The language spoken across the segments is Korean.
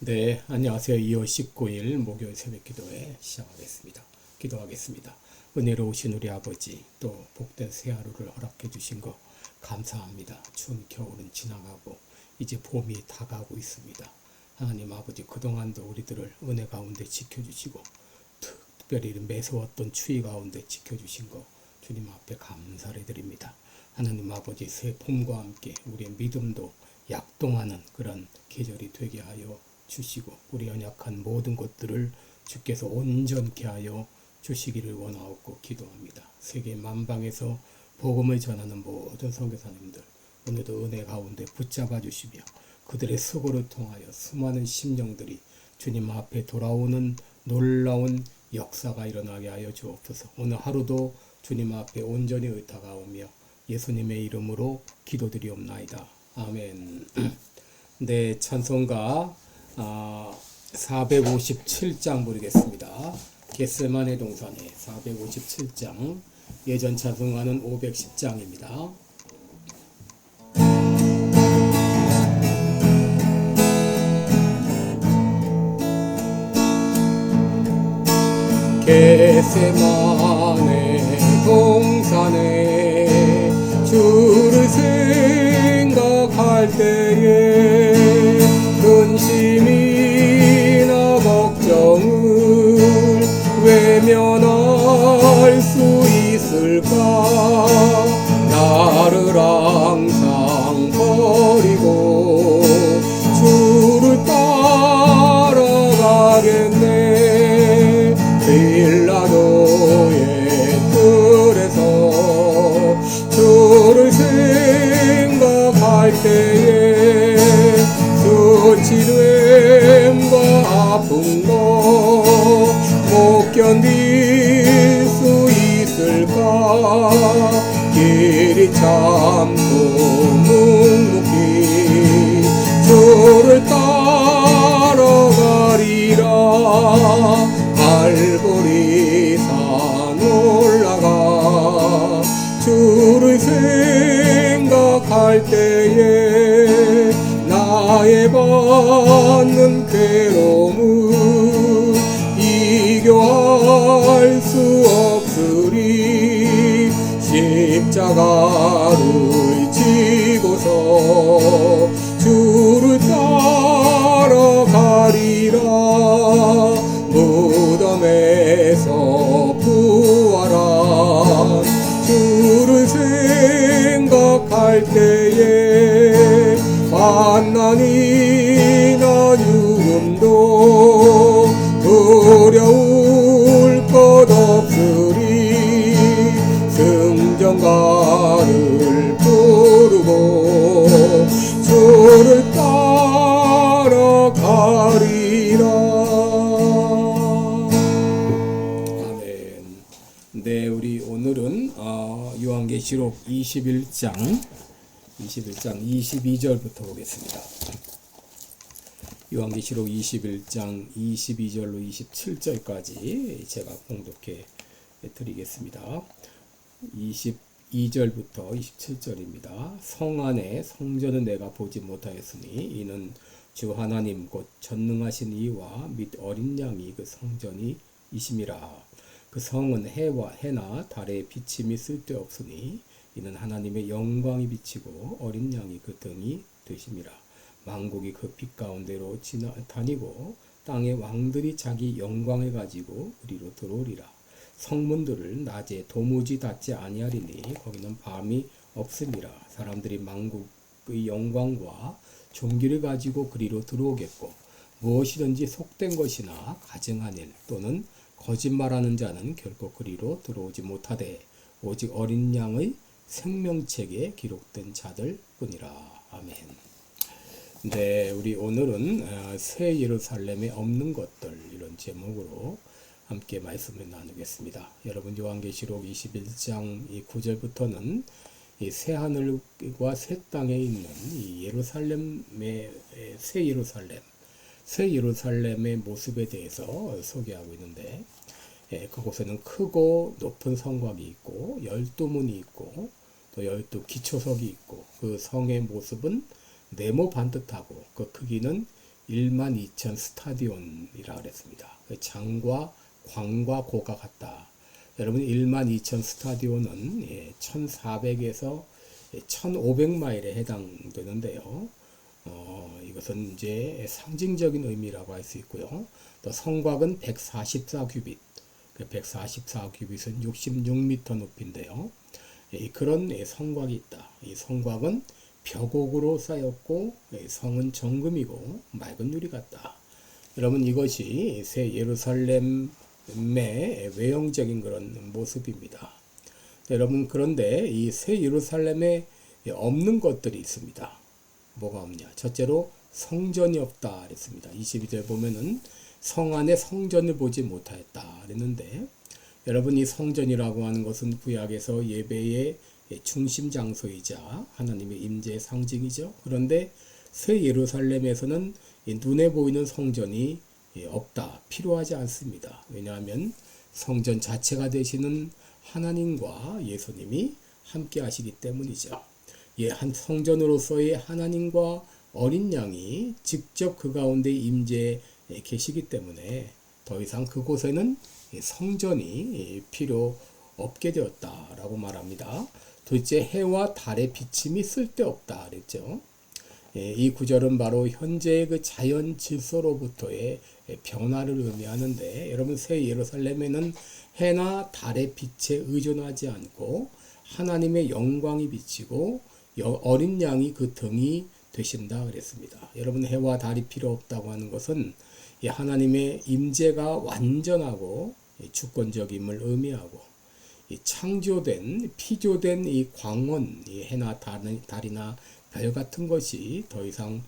네, 안녕하세요. 2월 19일 목요일 새벽 기도회 기도하겠습니다. 은혜로우신 우리 아버지, 또 복된 새 하루를 허락해 주신 거 감사합니다. 추운 겨울은 지나가고 이제 봄이 다가오고 있습니다. 하나님 아버지, 그동안도 우리들을 은혜 가운데 지켜주시고 특별히 매서웠던 추위 가운데 지켜주신 거 주님 앞에 감사를 드립니다. 하나님 아버지, 새 봄과 함께 우리의 믿음도 약동하는 그런 계절이 되게 하여 주시고 우리 연약한 모든 것들을 주께서 온전케 하여 주시기를 원하옵고 기도합니다. 세계 만방에서 복음을 전하는 모든 선교사님들 오늘도 은혜 가운데 붙잡아 주시며 그들의 수고를 통하여 수많은 심령들이 주님 앞에 돌아오는 놀라운 역사가 일어나게 하여 주옵소서. 오늘 하루도 주님 앞에 온전히 의탁하오며 예수님의 이름으로 기도드리옵나이다. 아멘. 네, 찬송가 457장 부르겠습니다. 겟세마네 동산의 457장, 예전 찬송가는 510장입니다. 겟세마네 동산에 주를 생각할 때에 근심이나 걱정을 외면할 수 있을까? 나를 항상 버리고 주를 따라가겠네. 빌라도의 뜰에서 주를 생각할 때에 수치됨과 아픔도 못 견딜 수 있을까? 길이 참고 묵묵히 주를 따라가리라. 갈보리산 올라가 주를 생각할 때에 나의 받는 괴로움을 이겨할 수 없으리. 십자가를 지고서 주를 따라가리라. 무덤에서 부활한 주를 생각할 때에 환난이나 죽음도 두려울 것 없으리. 승전가를 부르고 주를 따라가리라. 아멘. 네, 우리 오늘은 요한계시록 21장 22절부터 보겠습니다. 요한계시록 21장 22절로 27절까지 제가 봉독해 드리겠습니다. 22절부터 27절입니다. 성 안에 성전은 내가 보지 못하였으니 이는 주 하나님 곧 전능하신 이와 및 어린 양이 그 성전이 이심이라. 그 성은 해나 달의 비침이 쓸데없으니 이는 하나님의 영광이 비치고 어린 양이 그 등이 되심이라. 만국이 그 빛 가운데로 다니고 땅의 왕들이 자기 영광을 가지고 우리로 들어오리라. 성문들을 낮에 도무지 닫지 아니하리니 거기는 밤이 없음이라. 사람들이 만국의 영광과 존귀를 가지고 그리로 들어오겠고 무엇이든지 속된 것이나 가증한 일 또는 거짓말하는 자는 결코 그리로 들어오지 못하되 오직 어린 양의 생명책에 기록된 자들 뿐이라. 아멘. 네, 우리 오늘은 새 예루살렘에 없는 것들 이런 제목으로 함께 말씀을 나누겠습니다. 여러분, 요한계시록 21장 이 9절부터는 이 새 하늘과 새 땅에 있는 이 예루살렘의 새 예루살렘의 모습에 대해서 소개하고 있는데, 그곳에는 크고 높은 성곽이 있고 12문이 있고 또 12기초석이 있고 그 성의 모습은 네모 반듯하고 그 크기는 12,000 스타디온이라 그랬습니다. 장과 광과 고가 같다. 여러분 12,000 스타디온은 1400에서 1500마일에 해당되는데요. 이것은 이제 상징적인 의미라고 할 수 있고요. 또 성곽은 144규빗, 144규빗은 66m 높이인데요. 그런 성곽이 있다. 이 성곽은 벽옥으로 쌓였고 성은 정금이고 맑은 유리 같다. 여러분 이것이 새 예루살렘의 외형적인 그런 모습입니다. 여러분 그런데 이 새 예루살렘에 없는 것들이 있습니다. 뭐가 없냐? 첫째로 성전이 없다 그랬습니다. 22절 보면은 성 안에 성전을 보지 못하였다 그랬는데 여러분 이 성전이라고 하는 것은 구약에서 예배의 중심 장소이자 하나님의 임재의 상징이죠. 그런데 새 예루살렘에서는 눈에 보이는 성전이 없다. 필요하지 않습니다. 왜냐하면 성전 자체가 되시는 하나님과 예수님이 함께 하시기 때문이죠. 한 성전으로서의 하나님과 어린 양이 직접 그 가운데 임재해 계시기 때문에 더 이상 그곳에는 성전이 필요 없게 되었다라고 말합니다. 둘째, 해와 달의 비침이 쓸데없다 그랬죠. 이 구절은 바로 현재의 그 자연 질서로부터의 변화를 의미하는데 여러분 새 예루살렘에는 해나 달의 빛에 의존하지 않고 하나님의 영광이 비치고 어린 양이 그 등이 되신다 그랬습니다. 여러분 해와 달이 필요 없다고 하는 것은 하나님의 임재가 완전하고 주권적임을 의미하고 창조된 피조된 이 광원, 이 해나 달이나 별 같은 것이 더 이상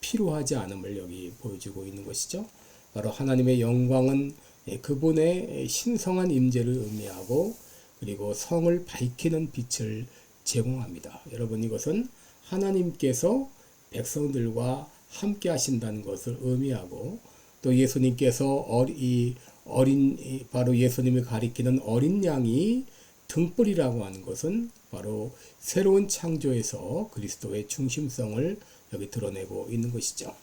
필요하지 않음을 여기 보여주고 있는 것이죠. 바로 하나님의 영광은 그분의 신성한 임재를 의미하고 그리고 성을 밝히는 빛을 제공합니다. 여러분 이것은 하나님께서 백성들과 함께 하신다는 것을 의미하고 또 예수님께서 바로 예수님을 가리키는 어린 양이 등불이라고 하는 것은 바로 새로운 창조에서 그리스도의 중심성을 여기 드러내고 있는 것이죠.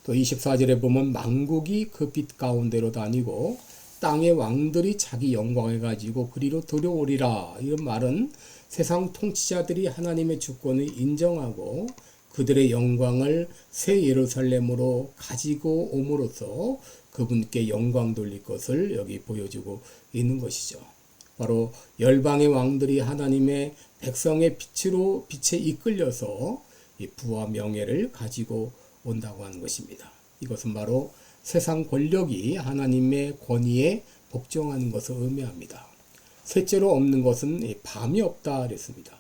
또 24절에 보면 만국이 그 빛 가운데로 다니고 땅의 왕들이 자기 영광을 가지고 그리로 들어오리라. 이런 말은 세상 통치자들이 하나님의 주권을 인정하고 그들의 영광을 새 예루살렘으로 가지고 옴으로써 그분께 영광 돌릴 것을 여기 보여주고 있는 것이죠. 바로 열방의 왕들이 하나님의 백성의 빛에 이끌려서 이 부와 명예를 가지고 온다고 하는 것입니다. 이것은 바로 세상 권력이 하나님의 권위에 복종하는 것을 의미합니다. 셋째로 없는 것은 밤이 없다 그랬습니다.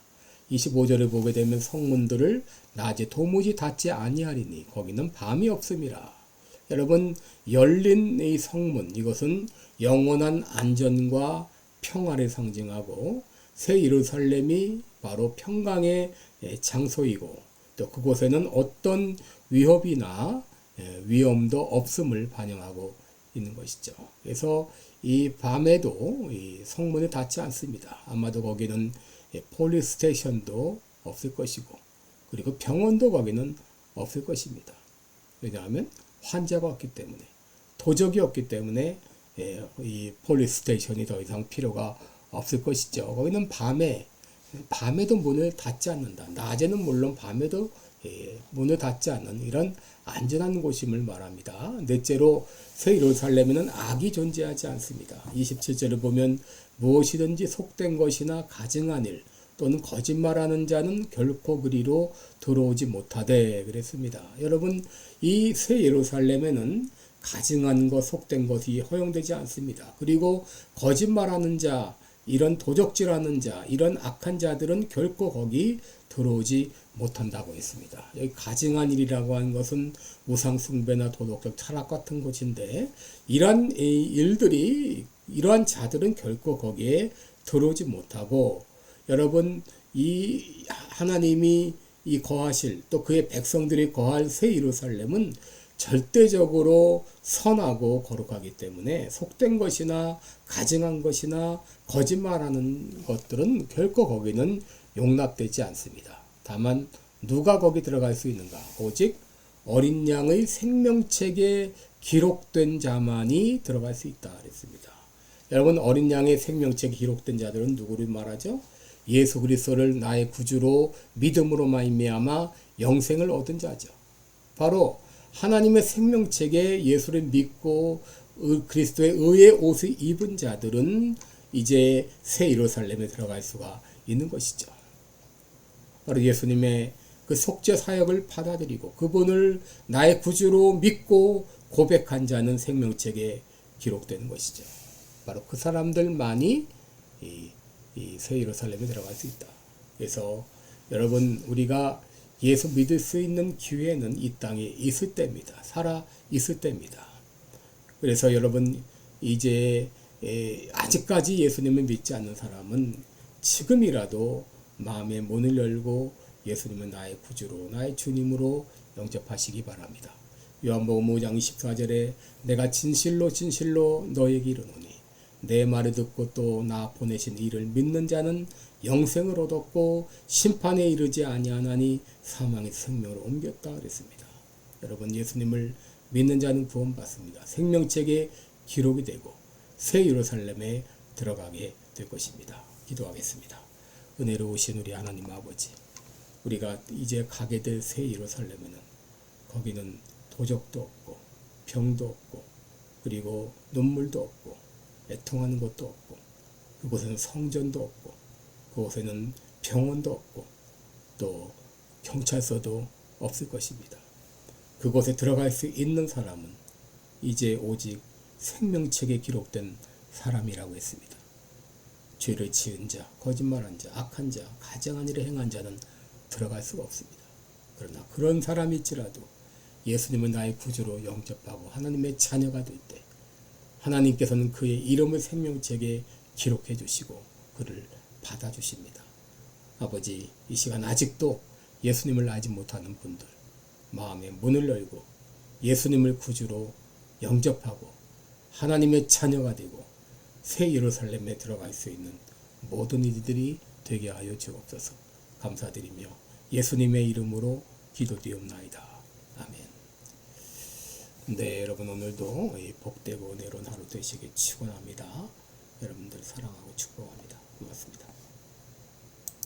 25절을 보게 되면 성문들을 낮에 도무지 닫지 아니하리니 거기는 밤이 없음이라. 여러분 열린 이 성문 이것은 영원한 안전과 평화를 상징하고 새 예루살렘이 바로 평강의 장소이고 또 그곳에는 어떤 위협이나 위험도 없음을 반영하고 있는 것이죠. 그래서 이 밤에도 이 성문을 닫지 않습니다. 아마도 거기는 폴리스 스테이션도 없을 것이고 그리고 병원도 거기는 없을 것입니다. 왜냐하면 환자가 없기 때문에 도적이 없기 때문에 이 폴리스 스테이션이 더 이상 필요가 없을 것이죠. 거기는 밤에도 문을 닫지 않는다. 낮에는 물론 밤에도 문을 닫지 않는 이런 안전한 곳임을 말합니다. 넷째로 새 예루살렘에는 악이 존재하지 않습니다. 27절을 보면 무엇이든지 속된 것이나 가증한 일 또는 거짓말하는 자는 결코 그리로 들어오지 못하되 그랬습니다. 여러분 이 새 예루살렘에는 가증한 것, 속된 것이 허용되지 않습니다. 그리고 거짓말하는 자, 이런 도적질하는 자, 이런 악한 자들은 결코 거기 들어오지 못한다고 했습니다. 여기 가증한 일이라고 하는 것은 우상 숭배나 도덕적 타락 같은 것인데 이러한 일들이 이러한 자들은 결코 거기에 들어오지 못하고 여러분 이 하나님이 이 거하실 또 그의 백성들이 거할 새 예루살렘은 절대적으로 선하고 거룩하기 때문에 속된 것이나 가증한 것이나 거짓말하는 것들은 결코 거기는 용납되지 않습니다. 다만 누가 거기 들어갈 수 있는가? 오직 어린 양의 생명책에 기록된 자만이 들어갈 수 있다 그랬습니다. 여러분, 어린 양의 생명책에 기록된 자들은 누구를 말하죠? 예수 그리스도를 나의 구주로 믿음으로 말미암아 영생을 얻은 자죠. 바로 하나님의 생명책에 예수를 믿고 그리스도의 의의 옷을 입은 자들은 이제 새 예루살렘에 들어갈 수가 있는 것이죠. 바로 예수님의 그 속죄 사역을 받아들이고 그분을 나의 구주로 믿고 고백한 자는 생명책에 기록되는 것이죠. 바로 그 사람들만이 이 새 예루살렘에 들어갈 수 있다. 그래서 여러분, 우리가 예수 믿을 수 있는 기회는 이 땅에 있을 때입니다. 살아 있을 때입니다. 그래서 여러분, 이제 아직까지 예수님을 믿지 않는 사람은 지금이라도 마음의 문을 열고 예수님은 나의 구주로 나의 주님으로 영접하시기 바랍니다. 요한복음 5장 24절에 내가 진실로 진실로 너에게 이르노니 내 말을 듣고 또 나 보내신 이를 믿는 자는 영생을 얻었고 심판에 이르지 아니하나니 사망의 생명으로 옮겼다 그랬습니다. 여러분, 예수님을 믿는 자는 구원받습니다. 생명책에 기록이 되고 새 예루살렘에 들어가게 될 것입니다. 기도하겠습니다. 은혜로우신 우리 하나님 아버지, 우리가 이제 가게 될 새 예루살렘에는 거기는 도적도 없고 병도 없고 그리고 눈물도 없고 애통하는 것도 없고 그곳에는 성전도 없고 그곳에는 병원도 없고 또 경찰서도 없을 것입니다. 그곳에 들어갈 수 있는 사람은 이제 오직 생명책에 기록된 사람이라고 했습니다. 죄를 지은 자, 거짓말한 자, 악한 자, 가증한 일을 행한 자는 들어갈 수가 없습니다. 그러나 그런 사람일지라도 예수님은 나의 구주로 영접하고 하나님의 자녀가 될 때 하나님께서는 그의 이름을 생명책에 기록해 주시고 그를 받아 주십니다. 아버지, 이 시간 아직도 예수님을 알지 못하는 분들 마음의 문을 열고 예수님을 구주로 영접하고 하나님의 자녀가 되고 새 예루살렘에 들어갈 수 있는 모든 이들이 되게 하여 주옵소서. 감사드리며 예수님의 이름으로 기도드리옵나이다. 아멘. 네, 여러분, 오늘도 복되고 은혜로운 하루 되시길 축원합니다. 여러분들 사랑하고 축복합니다. 고맙습니다.